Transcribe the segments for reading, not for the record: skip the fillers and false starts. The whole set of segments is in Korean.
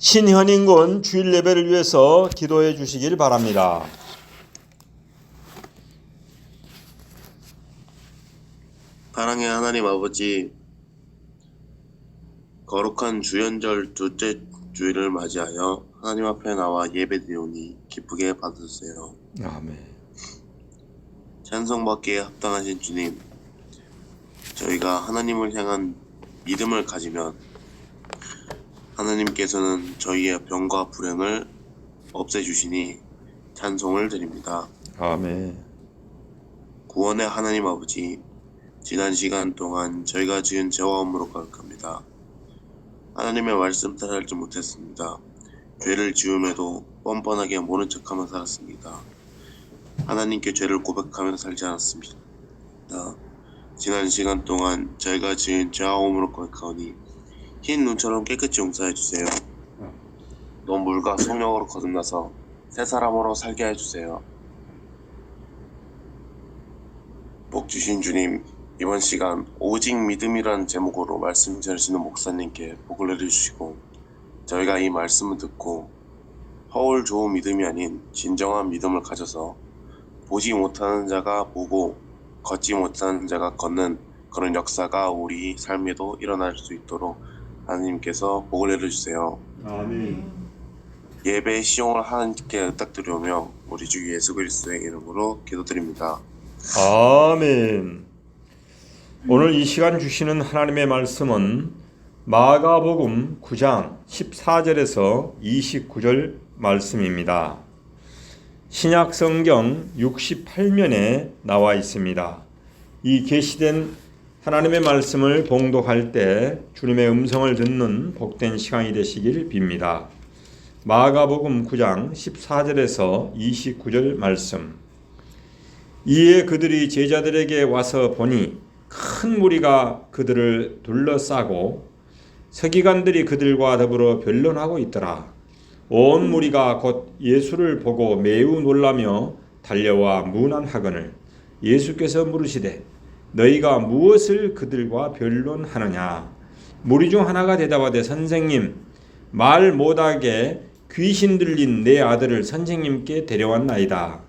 신현인군 주일 예배를 위해서 기도해 주시길 바랍니다. 사랑의 하나님 아버지, 거룩한 주연절 둘째 주일을 맞이하여 하나님 앞에 나와 예배드리오니 기쁘게 받으세요. 아멘. 찬송받기에 합당하신 주님, 저희가 하나님을 향한 믿음을 가지면 하나님께서는 저희의 병과 불행을 없애주시니 찬송을 드립니다. 아멘. 구원의 하나님 아버지, 지난 시간 동안 저희가 지은 죄와 허물로 거룩합니다. 하나님의 말씀 따라하지 못했습니다. 죄를 지음에도 뻔뻔하게 모른 척하며 살았습니다. 하나님께 죄를 고백하며 살지 않았습니다. 지난 시간 동안 저희가 지은 죄와 허물로 거룩하오니 흰 눈처럼 깨끗이 용서해 주세요. 눈물과 성령으로 거듭나서 새 사람으로 살게 해주세요. 복 주신 주님, 이번 시간 오직 믿음이라는 제목으로 말씀 전하시는 목사님께 복을 내려주시고 저희가 이 말씀을 듣고 허울 좋은 믿음이 아닌 진정한 믿음을 가져서 보지 못하는 자가 보고 걷지 못하는 자가 걷는 그런 역사가 우리 삶에도 일어날 수 있도록 하나님께서 복을 내려주세요. 아멘. 예배 시용을 하나님께 부탁드리오며 우리 주 예수 그리스도의 이름으로 기도드립니다. 아멘. 오늘 이 시간 주시는 하나님의 말씀은 마가복음 9장 14절에서 29절 말씀입니다. 신약 성경 68면에 나와 있습니다. 이 계시된 하나님의 말씀을 봉독할 때 주님의 음성을 듣는 복된 시간이 되시길 빕니다. 마가복음 9장 14절에서 29절 말씀. 이에 그들이 제자들에게 와서 보니 큰 무리가 그들을 둘러싸고 서기관들이 그들과 더불어 변론하고 있더라. 온 무리가 곧 예수를 보고 매우 놀라며 달려와 문안하거늘 예수께서 물으시되 너희가 무엇을 그들과 변론하느냐? 무리 중 하나가 대답하되 선생님, 말 못하게 귀신 들린 내 아들을 선생님께 데려왔나이다.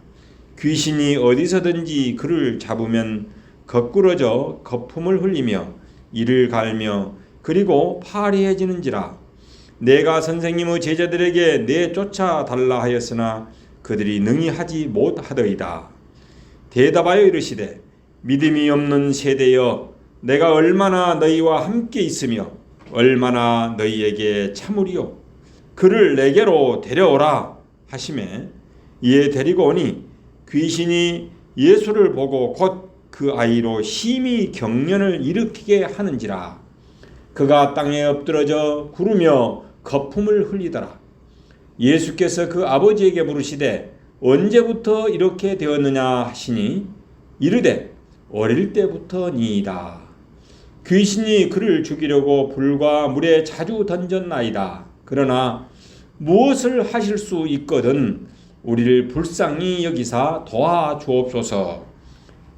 귀신이 어디서든지 그를 잡으면 거꾸러져 거품을 흘리며 이를 갈며 그리고 파리해지는지라. 내가 선생님의 제자들에게 내쫓아 달라 하였으나 그들이 능히 하지 못하더이다. 대답하여 이르시되 믿음이 없는 세대여, 내가 얼마나 너희와 함께 있으며 얼마나 너희에게 참으리요. 그를 내게로 데려오라 하시매 이에 데리고 오니 귀신이 예수를 보고 곧 그 아이로 심히 경련을 일으키게 하는지라. 그가 땅에 엎드러져 구르며 거품을 흘리더라. 예수께서 그 아버지에게 물으시되 언제부터 이렇게 되었느냐 하시니 이르되 어릴 때부터니이다. 귀신이 그를 죽이려고 불과 물에 자주 던졌나이다. 그러나 무엇을 하실 수 있거든 우리를 불쌍히 여기사 도와주옵소서.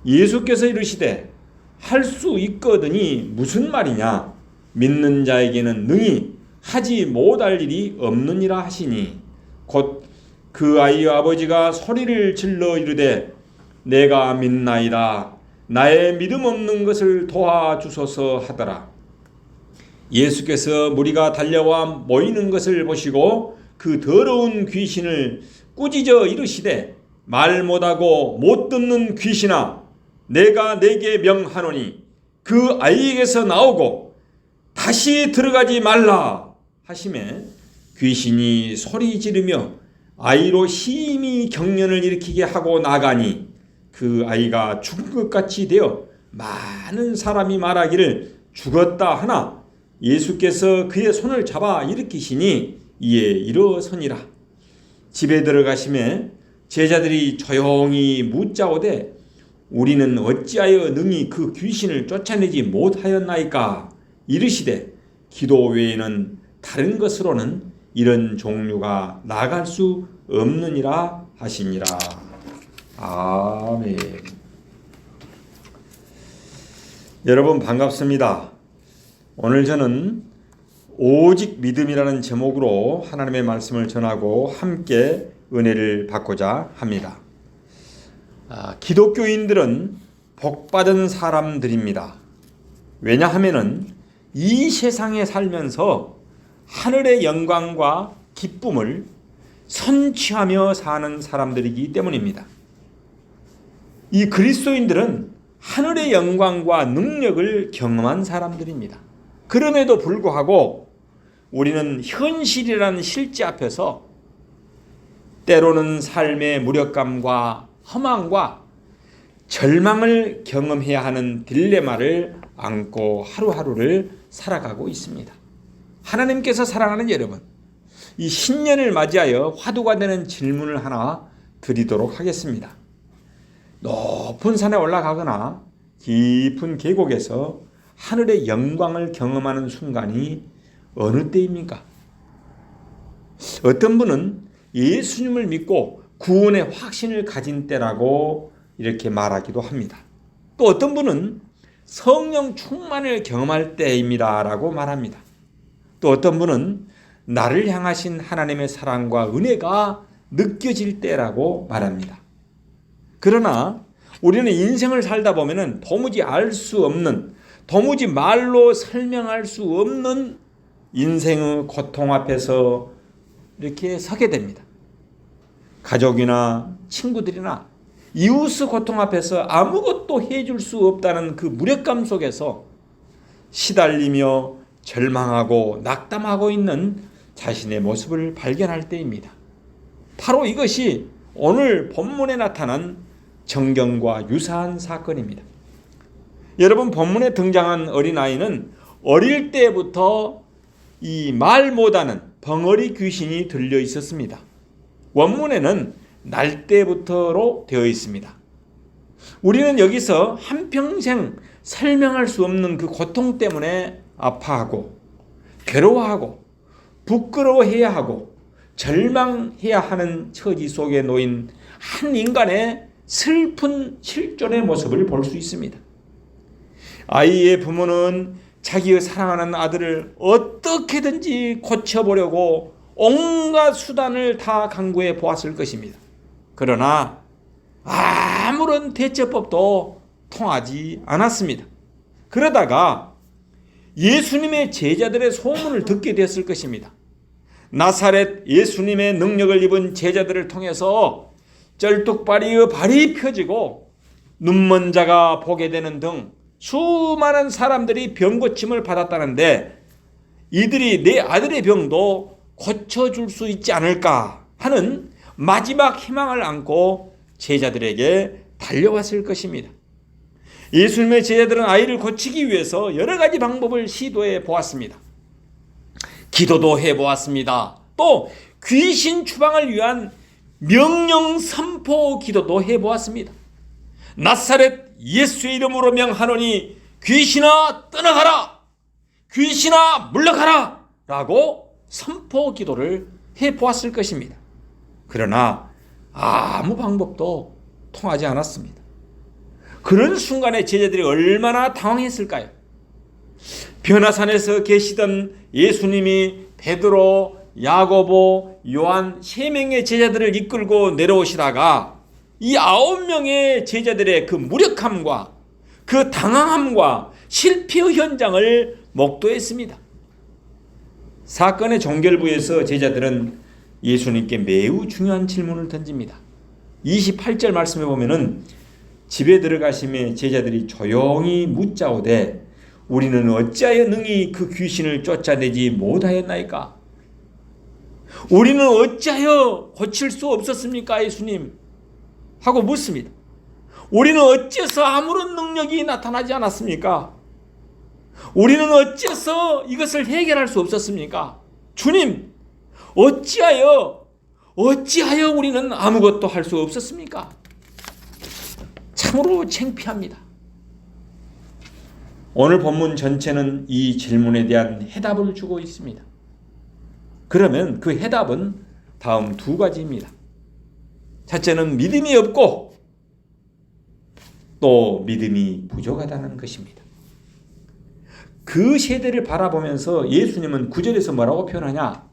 예수께서 이르시되 할 수 있거든이 무슨 말이냐? 믿는 자에게는 능히 하지 못할 일이 없느니라 하시니 곧 그 아이의 아버지가 소리를 질러 이르되 내가 믿나이다. 나의 믿음 없는 것을 도와주소서 하더라. 예수께서 무리가 달려와 모이는 것을 보시고 그 더러운 귀신을 꾸짖어 이르시되 말 못하고 못 듣는 귀신아, 내가 내게 명하노니 그 아이에게서 나오고 다시 들어가지 말라 하시매 귀신이 소리 지르며 아이로 심히 경련을 일으키게 하고 나가니 그 아이가 죽은 것 같이 되어 많은 사람이 말하기를 죽었다 하나 예수께서 그의 손을 잡아 일으키시니 이에 일어서니라. 집에 들어가시매 제자들이 조용히 묻자오되 우리는 어찌하여 능히 그 귀신을 쫓아내지 못하였나이까? 이르시되 기도 외에는 다른 것으로는 이런 종류가 나갈 수 없느니라 하시니라. 아멘. 여러분 반갑습니다. 오늘 저는 오직 믿음이라는 제목으로 하나님의 말씀을 전하고 함께 은혜를 받고자 합니다. 기독교인들은 복받은 사람들입니다. 왜냐하면은 이 세상에 살면서 하늘의 영광과 기쁨을 선취하며 사는 사람들이기 때문입니다. 이 그리스도인들은 하늘의 영광과 능력을 경험한 사람들입니다. 그럼에도 불구하고 우리는 현실이라는 실제 앞에서 때로는 삶의 무력감과 허망과 절망을 경험해야 하는 딜레마를 안고 하루하루를 살아가고 있습니다. 하나님께서 사랑하는 여러분, 이 신년을 맞이하여 화두가 되는 질문을 하나 드리도록 하겠습니다. 높은 산에 올라가거나 깊은 계곡에서 하늘의 영광을 경험하는 순간이 어느 때입니까? 어떤 분은 예수님을 믿고 구원의 확신을 가진 때라고 이렇게 말하기도 합니다. 또 어떤 분은 성령 충만을 경험할 때입니다 라고 말합니다. 또 어떤 분은 나를 향하신 하나님의 사랑과 은혜가 느껴질 때라고 말합니다. 그러나 우리는 인생을 살다 보면 도무지 알 수 없는, 도무지 말로 설명할 수 없는 인생의 고통 앞에서 이렇게 서게 됩니다. 가족이나 친구들이나 이웃의 고통 앞에서 아무것도 해줄 수 없다는 그 무력감 속에서 시달리며 절망하고 낙담하고 있는 자신의 모습을 발견할 때입니다. 바로 이것이 오늘 본문에 나타난 정경과 유사한 사건입니다. 여러분, 본문에 등장한 어린아이는 어릴 때부터 이 말 못하는 벙어리 귀신이 들려 있었습니다. 원문에는 날 때부터로 되어 있습니다. 우리는 여기서 한평생 설명할 수 없는 그 고통 때문에 아파하고 괴로워하고 부끄러워해야 하고 절망해야 하는 처지 속에 놓인 한 인간의 슬픈 실존의 모습을 볼 수 있습니다. 아이의 부모는 자기의 사랑하는 아들을 어떻게든지 고쳐보려고 온갖 수단을 다 강구해 보았을 것입니다. 그러나 아무런 대처법도 통하지 않았습니다. 그러다가 예수님의 제자들의 소문을 듣게 됐을 것입니다. 나사렛 예수님의 능력을 입은 제자들을 통해서 쩔뚝발이의 발이 펴지고 눈먼 자가 보게 되는 등 수많은 사람들이 병고침을 받았다는데 이들이 내 아들의 병도 고쳐줄 수 있지 않을까 하는 마지막 희망을 안고 제자들에게 달려왔을 것입니다. 예수님의 제자들은 아이를 고치기 위해서 여러 가지 방법을 시도해 보았습니다. 기도도 해보았습니다. 또 귀신 추방을 위한 명령 선포 기도도 해보았습니다. 나사렛 예수의 이름으로 명하노니 귀신아 떠나가라, 귀신아 물러가라 라고 선포 기도를 해보았을 것입니다. 그러나 아무 방법도 통하지 않았습니다. 그런 순간에 제자들이 얼마나 당황했을까요? 변화산에서 계시던 예수님이 베드로, 야고보, 요한 3명의 제자들을 이끌고 내려오시다가 이 9명의 제자들의 그 무력함과 그 당황함과 실패의 현장을 목도했습니다. 사건의 종결부에서 제자들은 예수님께 매우 중요한 질문을 던집니다. 28절 말씀에 보면은 집에 들어가심에 제자들이 조용히 묻자오되 우리는 어찌하여 능히 그 귀신을 쫓아내지 못하였나이까? 우리는 어찌하여 고칠 수 없었습니까, 예수님? 하고 묻습니다. 우리는 어째서 아무런 능력이 나타나지 않았습니까? 우리는 어째서 이것을 해결할 수 없었습니까? 주님, 어찌하여 우리는 아무것도 할 수 없었습니까? 참으로 창피합니다. 오늘 본문 전체는 이 질문에 대한 해답을 주고 있습니다. 그러면 그 해답은 다음 2가지입니다. 첫째는 믿음이 없고 또 믿음이 부족하다는 것입니다. 그 세대를 바라보면서 예수님은 9절에서 뭐라고 표현하냐?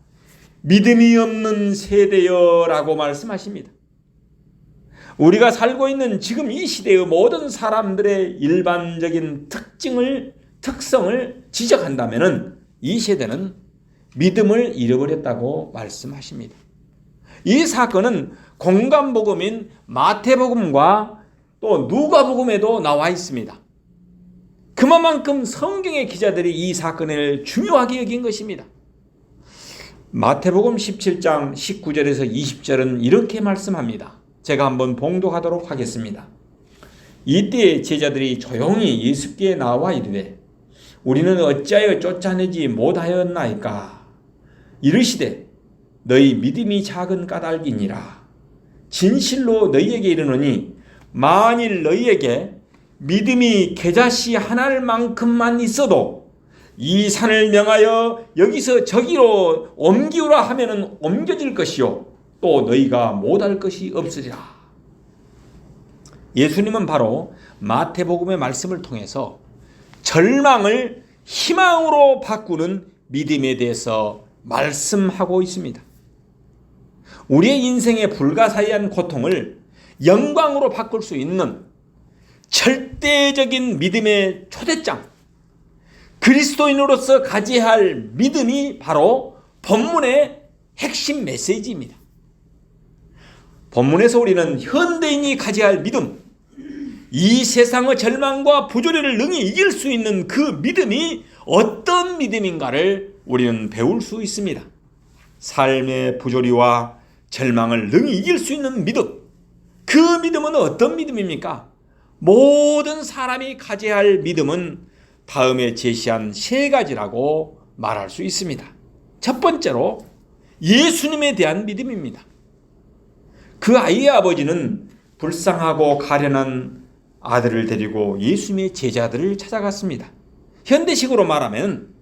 믿음이 없는 세대여라고 말씀하십니다. 우리가 살고 있는 지금 이 시대의 모든 사람들의 일반적인 특성을 지적한다면 이 세대는 믿음을 잃어버렸다고 말씀하십니다. 이 사건은 공간복음인 마태복음과 또 누가복음에도 나와 있습니다. 그만큼 성경의 기자들이 이 사건을 중요하게 여긴 것입니다. 마태복음 17장 19절에서 20절은 이렇게 말씀합니다. 제가 한번 봉독하도록 하겠습니다. 이때 제자들이 조용히 예수께 나와 이르되 우리는 어찌하여 쫓아내지 못하였나이까? 이르시되 너희 믿음이 작은 까닭이니라. 진실로 너희에게 이르노니 만일 너희에게 믿음이 겨자씨 하나만큼만 있어도 이 산을 명하여 여기서 저기로 옮기우라 하면은 옮겨질 것이요 또 너희가 못할 것이 없으리라. 예수님은 바로 마태복음의 말씀을 통해서 절망을 희망으로 바꾸는 믿음에 대해서 말씀하고 있습니다. 우리의 인생의 불가사의한 고통을 영광으로 바꿀 수 있는 절대적인 믿음의 초대장, 그리스도인으로서 가져야 할 믿음이 바로 본문의 핵심 메시지입니다. 본문에서 우리는 현대인이 가져야 할 믿음, 이 세상의 절망과 부조리를 능히 이길 수 있는 그 믿음이 어떤 믿음인가를 우리는 배울 수 있습니다. 삶의 부조리와 절망을 능히 이길 수 있는 믿음, 그 믿음은 어떤 믿음입니까? 모든 사람이 가져야 할 믿음은 다음에 제시한 세 가지라고 말할 수 있습니다. 첫 번째로 예수님에 대한 믿음입니다. 그 아이의 아버지는 불쌍하고 가련한 아들을 데리고 예수님의 제자들을 찾아갔습니다. 현대식으로 말하면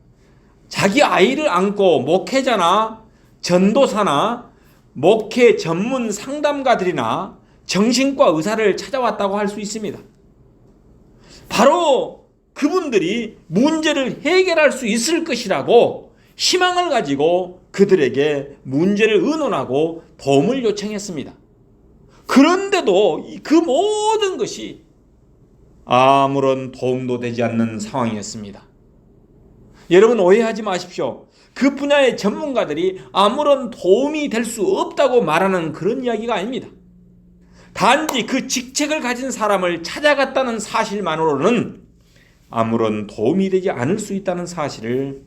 자기 아이를 안고 목회자나 전도사나 목회 전문 상담가들이나 정신과 의사를 찾아왔다고 할 수 있습니다. 바로 그분들이 문제를 해결할 수 있을 것이라고 희망을 가지고 그들에게 문제를 의논하고 도움을 요청했습니다. 그런데도 그 모든 것이 아무런 도움도 되지 않는 상황이었습니다. 여러분 오해하지 마십시오. 그 분야의 전문가들이 아무런 도움이 될 수 없다고 말하는 그런 이야기가 아닙니다. 단지 그 직책을 가진 사람을 찾아갔다는 사실만으로는 아무런 도움이 되지 않을 수 있다는 사실을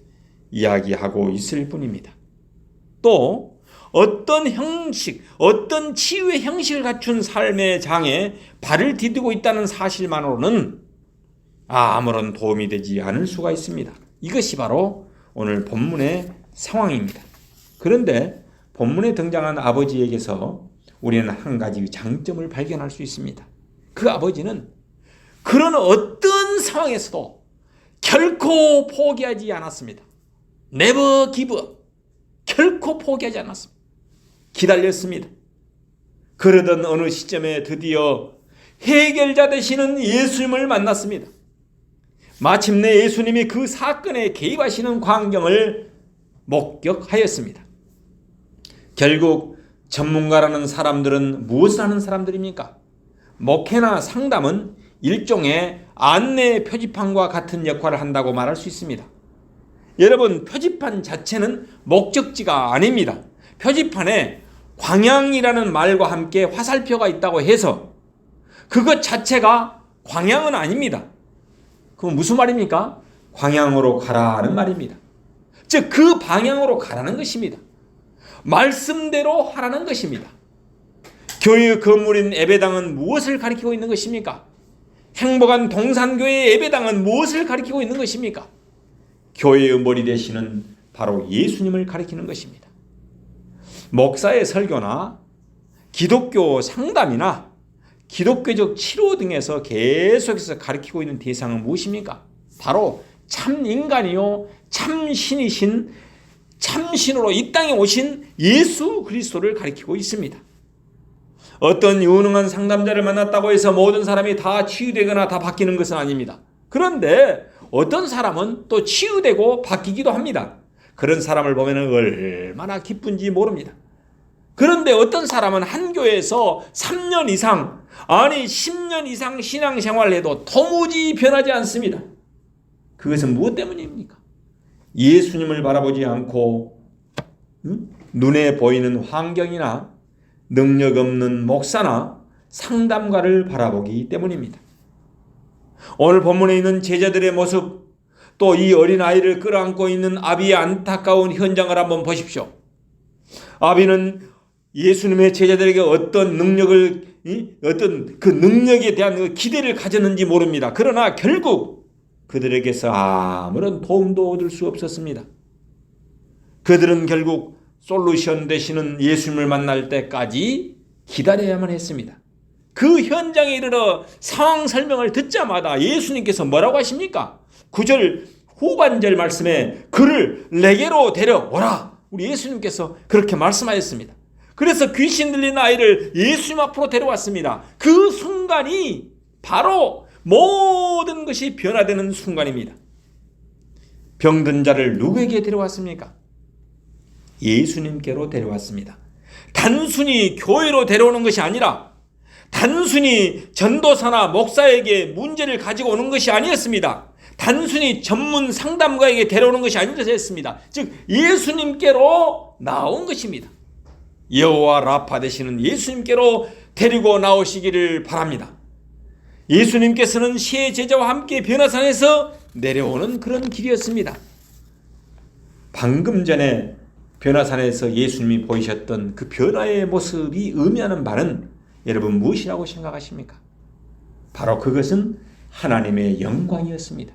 이야기하고 있을 뿐입니다. 또 어떤 형식, 어떤 치유의 형식을 갖춘 삶의 장에 발을 디디고 있다는 사실만으로는 아무런 도움이 되지 않을 수가 있습니다. 이것이 바로 오늘 본문의 상황입니다. 그런데 본문에 등장한 아버지에게서 우리는 한 가지 장점을 발견할 수 있습니다. 그 아버지는 그런 어떤 상황에서도 결코 포기하지 않았습니다. Never give up. 결코 포기하지 않았습니다. 기다렸습니다. 그러던 어느 시점에 드디어 해결자 되시는 예수님을 만났습니다. 마침내 예수님이 그 사건에 개입하시는 광경을 목격하였습니다. 결국 전문가라는 사람들은 무엇을 하는 사람들입니까? 목회나 상담은 일종의 안내 표지판과 같은 역할을 한다고 말할 수 있습니다. 여러분, 표지판 자체는 목적지가 아닙니다. 표지판에 광양이라는 말과 함께 화살표가 있다고 해서 그것 자체가 광양은 아닙니다. 그건 무슨 말입니까? 광양으로 가라는 말입니다. 즉, 그 방향으로 가라는 것입니다. 말씀대로 하라는 것입니다. 교회 건물인 예배당은 무엇을 가리키고 있는 것입니까? 행복한 동산교회의 예배당은 무엇을 가리키고 있는 것입니까? 교회의 머리 되시는 바로 예수님을 가리키는 것입니다. 목사의 설교나 기독교 상담이나 기독교적 치료 등에서 계속해서 가리키고 있는 대상은 무엇입니까? 바로 참 인간이요 참 신이신 참신으로 이 땅에 오신 예수 그리스도를 가리키고 있습니다. 어떤 유능한 상담자를 만났다고 해서 모든 사람이 다 치유되거나 다 바뀌는 것은 아닙니다. 그런데 어떤 사람은 또 치유되고 바뀌기도 합니다. 그런 사람을 보면 얼마나 기쁜지 모릅니다. 그런데 어떤 사람은 한 교회에서 3년 이상, 아니 10년 이상 신앙생활을 해도 도무지 변하지 않습니다. 그것은 무엇 때문입니까? 예수님을 바라보지 않고 눈에 보이는 환경이나 능력 없는 목사나 상담가를 바라보기 때문입니다. 오늘 본문에 있는 제자들의 모습, 또 이 어린아이를 끌어안고 있는 아비의 안타까운 현장을 한번 보십시오. 아비는 예수님의 제자들에게 어떤 능력을, 어떤 그 능력에 대한 그 기대를 가졌는지 모릅니다. 그러나 결국 그들에게서 아무런 도움도 얻을 수 없었습니다. 그들은 결국 솔루션 되시는 예수님을 만날 때까지 기다려야만 했습니다. 그 현장에 이르러 상황 설명을 듣자마자 예수님께서 뭐라고 하십니까? 9절 후반절 말씀에 그를 내게로 데려오라. 우리 예수님께서 그렇게 말씀하셨습니다. 그래서 귀신 들린 아이를 예수님 앞으로 데려왔습니다. 그 순간이 바로 모든 것이 변화되는 순간입니다. 병든 자를 누구에게 데려왔습니까? 예수님께로 데려왔습니다. 단순히 교회로 데려오는 것이 아니라 단순히 전도사나 목사에게 문제를 가지고 오는 것이 아니었습니다. 단순히 전문 상담가에게 데려오는 것이 아니었습니다. 즉 예수님께로 나온 것입니다. 여호와 라파 되시는 예수님께로 데리고 나오시기를 바랍니다. 예수님께서는 세 제자와 함께 변화산에서 내려오는 그런 길이었습니다. 방금 전에 변화산에서 예수님이 보이셨던 그 변화의 모습이 의미하는 바는 여러분 무엇이라고 생각하십니까? 바로 그것은 하나님의 영광이었습니다.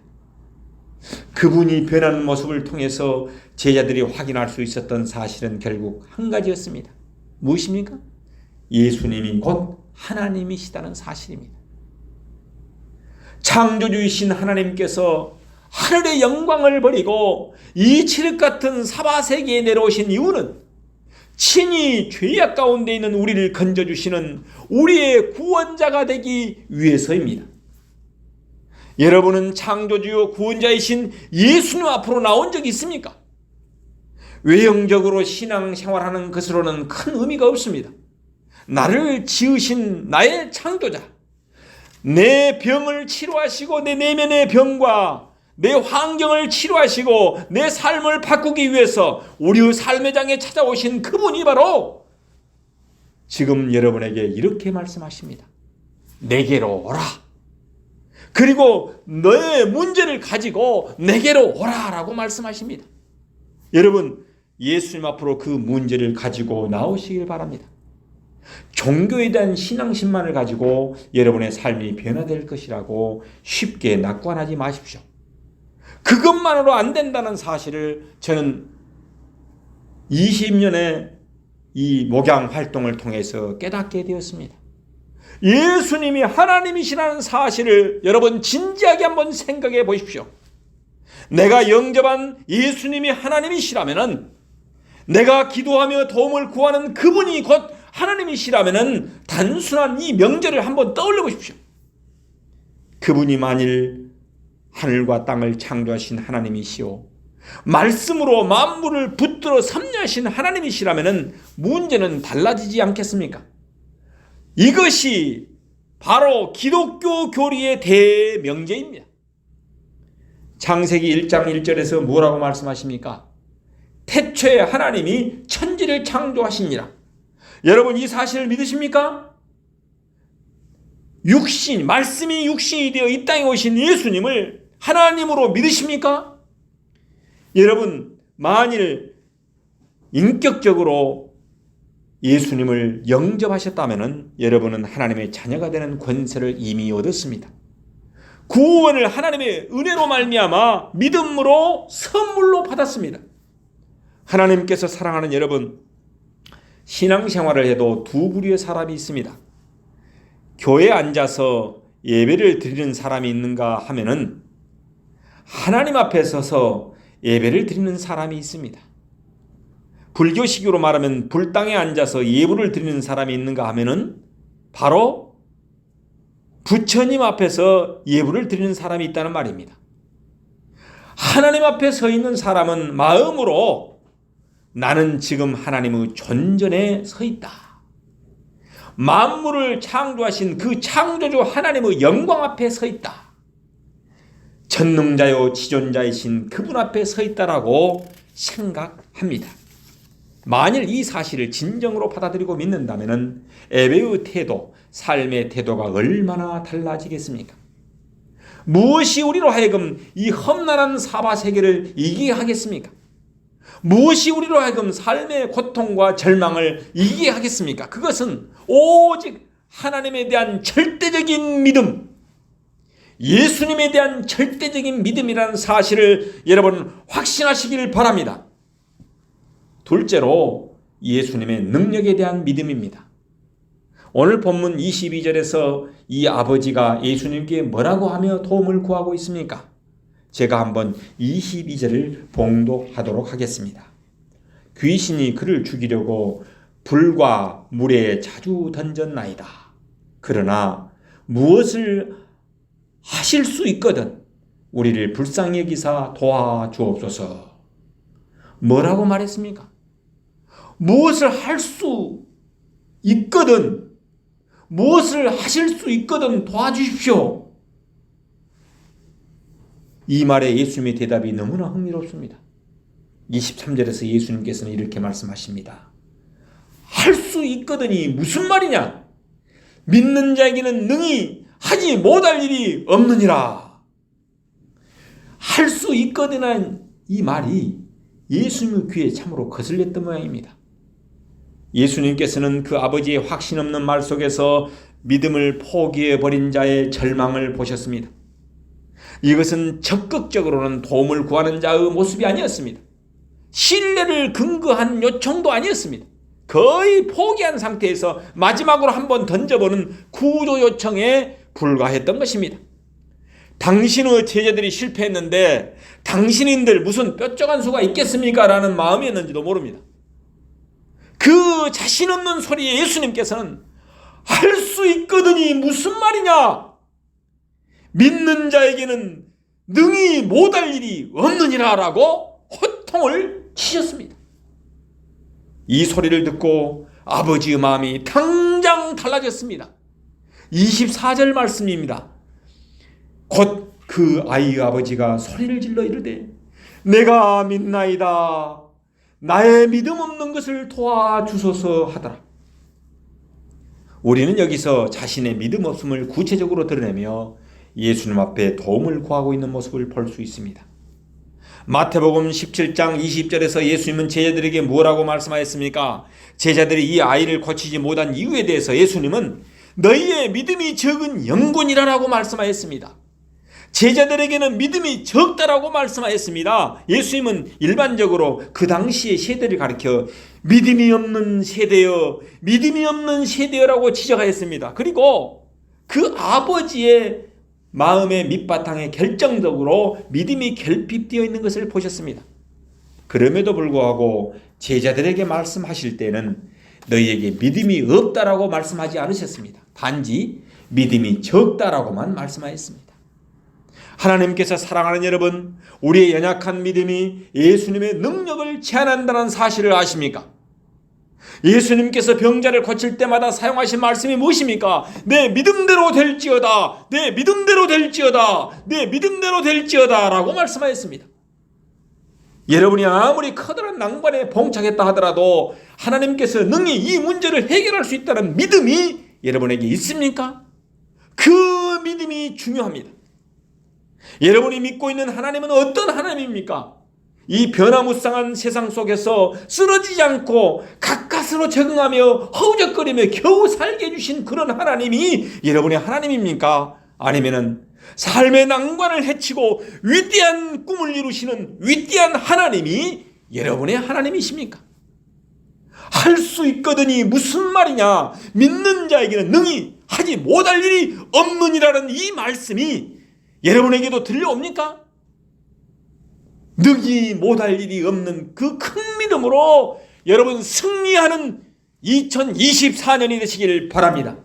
그분이 변하는 모습을 통해서 제자들이 확인할 수 있었던 사실은 결국 한 가지였습니다. 무엇입니까? 예수님이 곧 하나님이시다는 사실입니다. 창조주이신 하나님께서 하늘의 영광을 버리고 이 칠흑 같은 사바세계에 내려오신 이유는 친히 죄악 가운데 있는 우리를 건져주시는 우리의 구원자가 되기 위해서입니다. 여러분은 창조주요 구원자이신 예수님 앞으로 나온 적이 있습니까? 외형적으로 신앙생활하는 것으로는 큰 의미가 없습니다. 나를 지으신 나의 창조자, 내 병을 치료하시고 내 내면의 병과 내 환경을 치료하시고 내 삶을 바꾸기 위해서 우리의 삶의 장에 찾아오신 그분이 바로 지금 여러분에게 이렇게 말씀하십니다. 내게로 오라. 그리고 너의 문제를 가지고 내게로 오라 라고 말씀하십니다. 여러분 예수님 앞으로 그 문제를 가지고 나오시길 바랍니다. 종교에 대한 신앙심만을 가지고 여러분의 삶이 변화될 것이라고 쉽게 낙관하지 마십시오. 그것만으로 안 된다는 사실을 저는 20년의 이 목양 활동을 통해서 깨닫게 되었습니다. 예수님이 하나님이시라는 사실을 여러분 진지하게 한번 생각해 보십시오. 내가 영접한 예수님이 하나님이시라면은, 내가 기도하며 도움을 구하는 그분이 곧 하나님이시라면은 단순한 이 명제를 한번 떠올려 보십시오. 그분이 만일 하늘과 땅을 창조하신 하나님이시오, 말씀으로 만물을 붙들어 섭리하신 하나님이시라면은 문제는 달라지지 않겠습니까? 이것이 바로 기독교 교리의 대명제입니다. 창세기 1장 1절에서 뭐라고 말씀하십니까? 태초에 하나님이 천지를 창조하시니라. 여러분 이 사실을 믿으십니까? 말씀이 육신이 되어 이 땅에 오신 예수님을 하나님으로 믿으십니까? 여러분 만일 인격적으로 예수님을 영접하셨다면 여러분은 하나님의 자녀가 되는 권세를 이미 얻었습니다. 구원을 하나님의 은혜로 말미암아 믿음으로 선물로 받았습니다. 하나님께서 사랑하는 여러분, 신앙생활을 해도 두 부류의 사람이 있습니다. 교회에 앉아서 예배를 드리는 사람이 있는가 하면은 하나님 앞에 서서 예배를 드리는 사람이 있습니다. 불교식으로 말하면 불당에 앉아서 예불을 드리는 사람이 있는가 하면은 바로 부처님 앞에서 예불을 드리는 사람이 있다는 말입니다. 하나님 앞에 서 있는 사람은 마음으로 나는 지금 하나님의 존전에 서 있다. 만물을 창조하신 그 창조주 하나님의 영광 앞에 서 있다. 전능자요 지존자이신 그분 앞에 서 있다라고 생각합니다. 만일 이 사실을 진정으로 받아들이고 믿는다면 예배의 태도, 삶의 태도가 얼마나 달라지겠습니까? 무엇이 우리로 하여금 이 험난한 사바 세계를 이기게 하겠습니까? 무엇이 우리로 하여금 삶의 고통과 절망을 이기게 하겠습니까? 그것은 오직 하나님에 대한 절대적인 믿음, 예수님에 대한 절대적인 믿음이라는 사실을 여러분 확신하시길 바랍니다. 둘째로 예수님의 능력에 대한 믿음입니다. 오늘 본문 22절에서 이 아버지가 예수님께 뭐라고 하며 도움을 구하고 있습니까? 제가 한번 22절을 봉독하도록 하겠습니다. 귀신이 그를 죽이려고 불과 물에 자주 던졌나이다. 그러나 무엇을 하실 수 있거든 우리를 불쌍히 여기사 도와주옵소서. 뭐라고 말했습니까? 무엇을 할 수 있거든, 무엇을 하실 수 있거든 도와주십시오. 이 말에 예수님의 대답이 너무나 흥미롭습니다. 23절에서 예수님께서는 이렇게 말씀하십니다. 할 수 있거든이 무슨 말이냐? 믿는 자에게는 능히 하지 못할 일이 없느니라. 할 수 있거든한 이 말이 예수님의 귀에 참으로 거슬렸던 모양입니다. 예수님께서는 그 아버지의 확신 없는 말 속에서 믿음을 포기해버린 자의 절망을 보셨습니다. 이것은 적극적으로는 도움을 구하는 자의 모습이 아니었습니다. 신뢰를 근거한 요청도 아니었습니다. 거의 포기한 상태에서 마지막으로 한번 던져보는 구조 요청에 불과했던 것입니다. 당신의 제자들이 실패했는데 당신인들 무슨 뾰족한 수가 있겠습니까? 라는 마음이었는지도 모릅니다. 그 자신 없는 소리에 예수님께서는 할 수 있거든이 무슨 말이냐? 믿는 자에게는 능히 못할 일이 없느니라 라고 호통을 치셨습니다. 이 소리를 듣고 아버지의 마음이 당장 달라졌습니다. 24절 말씀입니다. 곧 그 아이의 아버지가 소리를 질러 이르되 내가 믿나이다. 나의 믿음 없는 것을 도와주소서 하더라. 우리는 여기서 자신의 믿음 없음을 구체적으로 드러내며 예수님 앞에 도움을 구하고 있는 모습을 볼 수 있습니다. 마태복음 17장 20절에서 예수님은 제자들에게 뭐라고 말씀하였습니까? 제자들이 이 아이를 고치지 못한 이유에 대해서 예수님은 너희의 믿음이 적은 영혼이라고 말씀하였습니다. 제자들에게는 믿음이 적다라고 말씀하였습니다. 예수님은 일반적으로 그 당시의 세대를 가리켜 믿음이 없는 세대여, 믿음이 없는 세대여라고 지적하였습니다. 그리고 그 아버지의 마음의 밑바탕에 결정적으로 믿음이 결핍되어 있는 것을 보셨습니다. 그럼에도 불구하고 제자들에게 말씀하실 때는 너희에게 믿음이 없다라고 말씀하지 않으셨습니다. 단지 믿음이 적다라고만 말씀하였습니다. 하나님께서 사랑하는 여러분, 우리의 연약한 믿음이 예수님의 능력을 제한한다는 사실을 아십니까? 예수님께서 병자를 고칠 때마다 사용하신 말씀이 무엇입니까? 내 믿음대로 될지어다, 내 믿음대로 될지어다, 내 믿음대로 될지어다 라고 말씀하였습니다. 여러분이 아무리 커다란 난관에 봉착했다 하더라도 하나님께서 능히 이 문제를 해결할 수 있다는 믿음이 여러분에게 있습니까? 그 믿음이 중요합니다. 여러분이 믿고 있는 하나님은 어떤 하나님입니까? 이 변화무쌍한 세상 속에서 쓰러지지 않고 가까스로 적응하며 허우적거리며 겨우 살게 해주신 그런 하나님이 여러분의 하나님입니까? 아니면은 삶의 난관을 헤치고 위대한 꿈을 이루시는 위대한 하나님이 여러분의 하나님이십니까? 할 수 있거든이 무슨 말이냐? 믿는 자에게는 능히 하지 못할 일이 없느니라는 이 말씀이 여러분에게도 들려옵니까? 능히 못할 일이 없는 그 큰 믿음으로 여러분 승리하는 2024년이 되시길 바랍니다.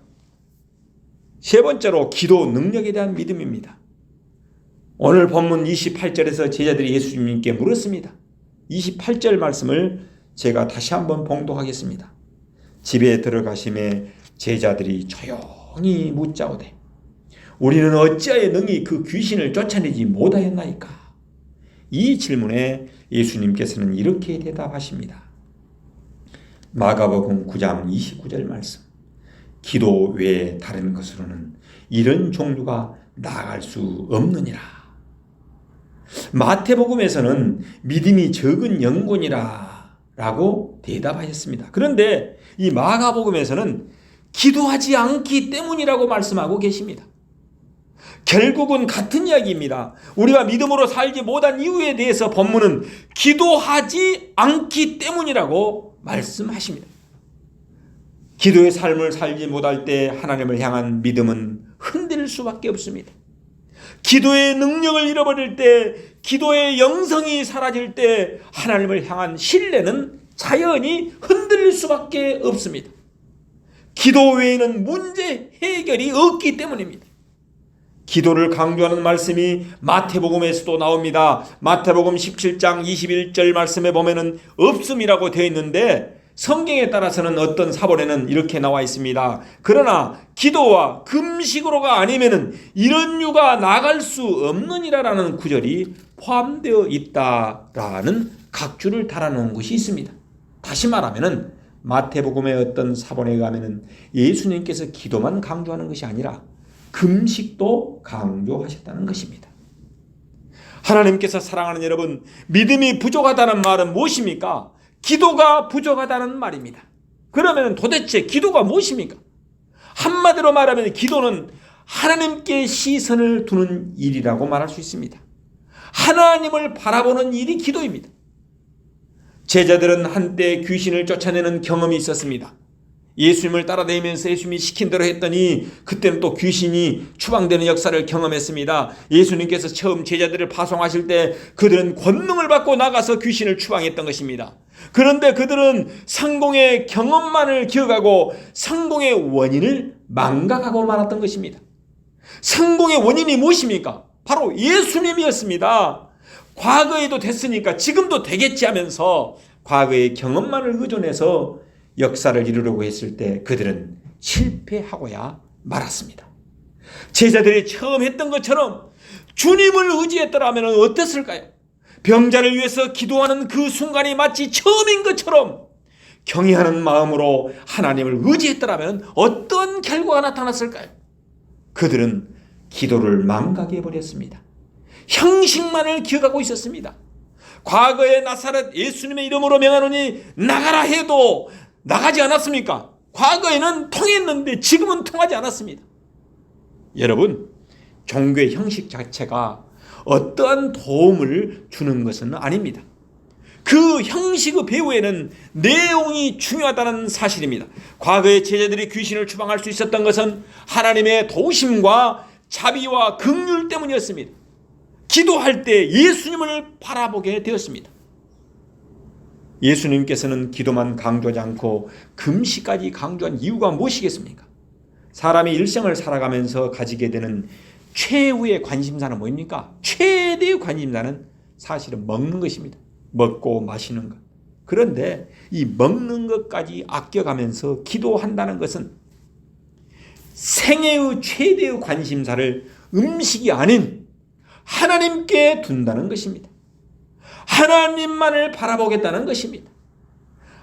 세 번째로 기도 능력에 대한 믿음입니다. 오늘 본문 28절에서 제자들이 예수님께 물었습니다. 28절 말씀을 제가 다시 한번 봉독하겠습니다. 집에 들어가심에 제자들이 조용히 묻자오되 우리는 어찌하여 능히 그 귀신을 쫓아내지 못하였나이까? 이 질문에 예수님께서는 이렇게 대답하십니다. 마가복음 9장 29절 말씀. 기도 외에 다른 것으로는 이런 종류가 나아갈 수 없느니라. 마태복음에서는 믿음이 적은 영혼이라 라고 대답하셨습니다. 그런데 이 마가복음에서는 기도하지 않기 때문이라고 말씀하고 계십니다. 결국은 같은 이야기입니다. 우리가 믿음으로 살지 못한 이유에 대해서 본문은 기도하지 않기 때문이라고 말씀하십니다. 기도의 삶을 살지 못할 때 하나님을 향한 믿음은 흔들릴 수밖에 없습니다. 기도의 능력을 잃어버릴 때, 기도의 영성이 사라질 때 하나님을 향한 신뢰는 자연히 흔들릴 수밖에 없습니다. 기도 외에는 문제 해결이 없기 때문입니다. 기도를 강조하는 말씀이 마태복음에서도 나옵니다. 마태복음 17장 21절 말씀에 보면은 없음이라고 되어 있는데 성경에 따라서는 어떤 사본에는 이렇게 나와 있습니다. 그러나 기도와 금식으로가 아니면은 이런 유가 나갈 수 없느니라라는 구절이 포함되어 있다라는 각주를 달아놓은 것이 있습니다. 다시 말하면은 마태복음의 어떤 사본에 의하면은 예수님께서 기도만 강조하는 것이 아니라 금식도 강조하셨다는 것입니다. 하나님께서 사랑하는 여러분, 믿음이 부족하다는 말은 무엇입니까? 기도가 부족하다는 말입니다. 그러면 도대체 기도가 무엇입니까? 한마디로 말하면 기도는 하나님께 시선을 두는 일이라고 말할 수 있습니다. 하나님을 바라보는 일이 기도입니다. 제자들은 한때 귀신을 쫓아내는 경험이 있었습니다. 예수님을 따라다니면서 예수님이 시킨 대로 했더니 그때는 또 귀신이 추방되는 역사를 경험했습니다. 예수님께서 처음 제자들을 파송하실 때 그들은 권능을 받고 나가서 귀신을 추방했던 것입니다. 그런데 그들은 성공의 경험만을 기억하고 성공의 원인을 망각하고 말았던 것입니다. 성공의 원인이 무엇입니까? 바로 예수님이었습니다. 과거에도 됐으니까 지금도 되겠지 하면서 과거의 경험만을 의존해서 역사를 이루려고 했을 때 그들은 실패하고야 말았습니다. 제자들이 처음 했던 것처럼 주님을 의지했더라면 어땠을까요? 병자를 위해서 기도하는 그 순간이 마치 처음인 것처럼 경외하는 마음으로 하나님을 의지했더라면 어떤 결과가 나타났을까요? 그들은 기도를 망각해버렸습니다. 형식만을 기억하고 있었습니다. 과거에 나사렛 예수님의 이름으로 명하노니 나가라 해도 나가지 않았습니까? 과거에는 통했는데 지금은 통하지 않았습니다. 여러분, 종교의 형식 자체가 어떠한 도움을 주는 것은 아닙니다. 그 형식의 배후에는 내용이 중요하다는 사실입니다. 과거에 제자들이 귀신을 추방할 수 있었던 것은 하나님의 도우심과 자비와 긍휼 때문이었습니다. 기도할 때 예수님을 바라보게 되었습니다. 예수님께서는 기도만 강조하지 않고 금식까지 강조한 이유가 무엇이겠습니까? 사람이 일생을 살아가면서 가지게 되는 최후의 관심사는 뭐입니까? 최대의 관심사는 사실은 먹는 것입니다. 먹고 마시는 것. 그런데 이 먹는 것까지 아껴가면서 기도한다는 것은 생애의 최대의 관심사를 음식이 아닌 하나님께 둔다는 것입니다. 하나님만을 바라보겠다는 것입니다.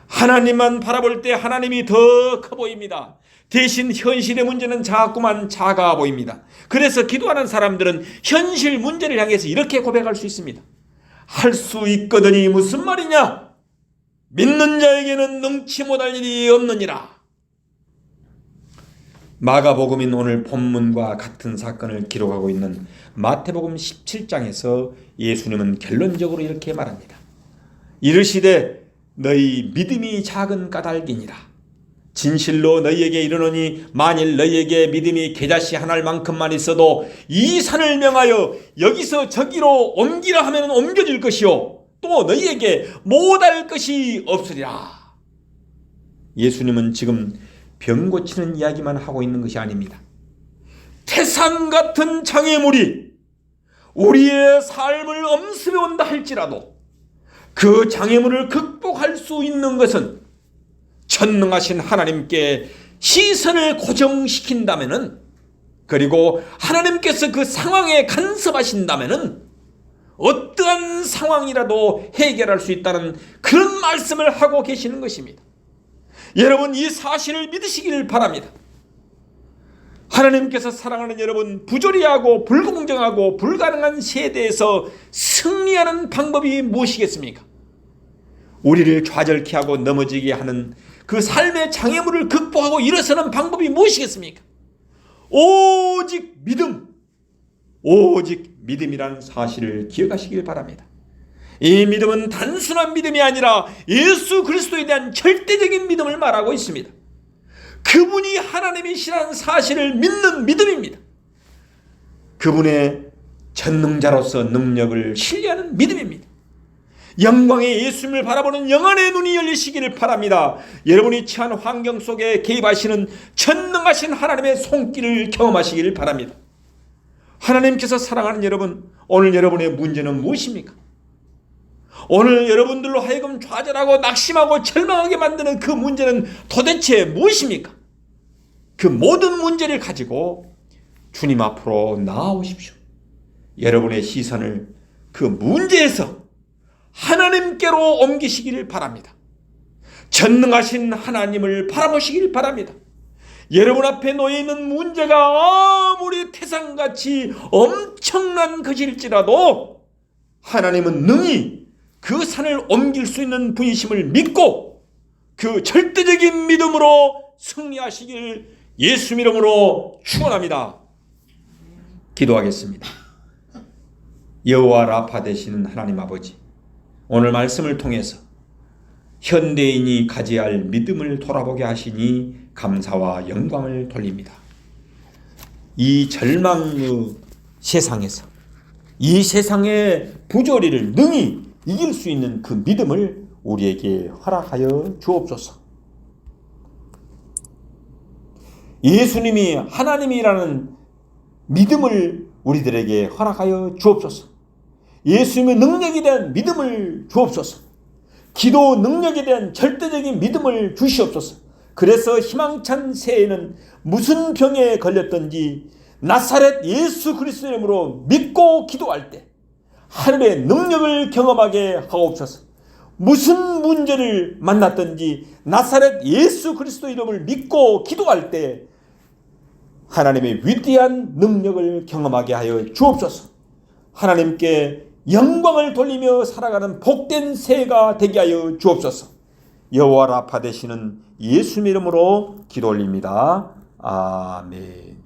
하나님만 바라볼 때 하나님이 더 커 보입니다. 대신 현실의 문제는 자꾸만 작아 보입니다. 그래서 기도하는 사람들은 현실 문제를 향해서 이렇게 고백할 수 있습니다. 할 수 있거든이 무슨 말이냐? 믿는 자에게는 능치 못할 일이 없느니라. 마가복음인 오늘 본문과 같은 사건을 기록하고 있는 마태복음 17장에서 예수님은 결론적으로 이렇게 말합니다. 이르시되 너희 믿음이 작은 까닭이니라. 진실로 너희에게 이르노니 만일 너희에게 믿음이 겨자씨 한 알만큼만 있어도 이 산을 명하여 여기서 저기로 옮기라 하면 옮겨질 것이요 또 너희에게 못할 것이 없으리라. 예수님은 지금 병 고치는 이야기만 하고 있는 것이 아닙니다. 태산 같은 장애물이 우리의 삶을 엄습해 온다 할지라도 그 장애물을 극복할 수 있는 것은 전능하신 하나님께 시선을 고정시킨다면은, 그리고 하나님께서 그 상황에 간섭하신다면은 어떠한 상황이라도 해결할 수 있다는 그런 말씀을 하고 계시는 것입니다. 여러분, 이 사실을 믿으시길 바랍니다. 하나님께서 사랑하는 여러분, 부조리하고 불공정하고 불가능한 세대에서 승리하는 방법이 무엇이겠습니까? 우리를 좌절케 하고 넘어지게 하는 그 삶의 장애물을 극복하고 일어서는 방법이 무엇이겠습니까? 오직 믿음, 오직 믿음이라는 사실을 기억하시길 바랍니다. 이 믿음은 단순한 믿음이 아니라 예수 그리스도에 대한 절대적인 믿음을 말하고 있습니다. 그분이 하나님이시라는 사실을 믿는 믿음입니다. 그분의 전능자로서 능력을 신뢰하는 믿음입니다. 영광의 예수님을 바라보는 영안의 눈이 열리시기를 바랍니다. 여러분이 처한 환경 속에 개입하시는 전능하신 하나님의 손길을 경험하시기를 바랍니다. 하나님께서 사랑하는 여러분, 오늘 여러분의 문제는 무엇입니까? 오늘 여러분들로 하여금 좌절하고 낙심하고 절망하게 만드는 그 문제는 도대체 무엇입니까? 그 모든 문제를 가지고 주님 앞으로 나아오십시오. 여러분의 시선을 그 문제에서 하나님께로 옮기시기를 바랍니다. 전능하신 하나님을 바라보시길 바랍니다. 여러분 앞에 놓여 있는 문제가 아무리 태산같이 엄청난 것일지라도 하나님은 능히 그 산을 옮길 수 있는 분이심을 믿고 그 절대적인 믿음으로 승리하시길 예수 이름으로 축원합니다. 기도하겠습니다. 여호와 라파 되시는 하나님 아버지, 오늘 말씀을 통해서 현대인이 가져야 할 믿음을 돌아보게 하시니 감사와 영광을 돌립니다. 이 절망의 세상에서 이 세상의 부조리를 능히 이길 수 있는 그 믿음을 우리에게 허락하여 주옵소서. 예수님이 하나님이라는 믿음을 우리들에게 허락하여 주옵소서. 예수님의 능력에 대한 믿음을 주옵소서. 기도 능력에 대한 절대적인 믿음을 주시옵소서. 그래서 희망찬 새해에는 무슨 병에 걸렸든지 나사렛 예수 그리스도의 이름으로 믿고 기도할 때 하늘의 능력을 경험하게 하옵소서. 무슨 문제를 만났든지 나사렛 예수 그리스도 이름을 믿고 기도할 때 하나님의 위대한 능력을 경험하게 하여 주옵소서. 하나님께 영광을 돌리며 살아가는 복된 새해가 되게 하여 주옵소서. 여호와 라파 되시는 예수 이름으로 기도 올립니다. 아멘.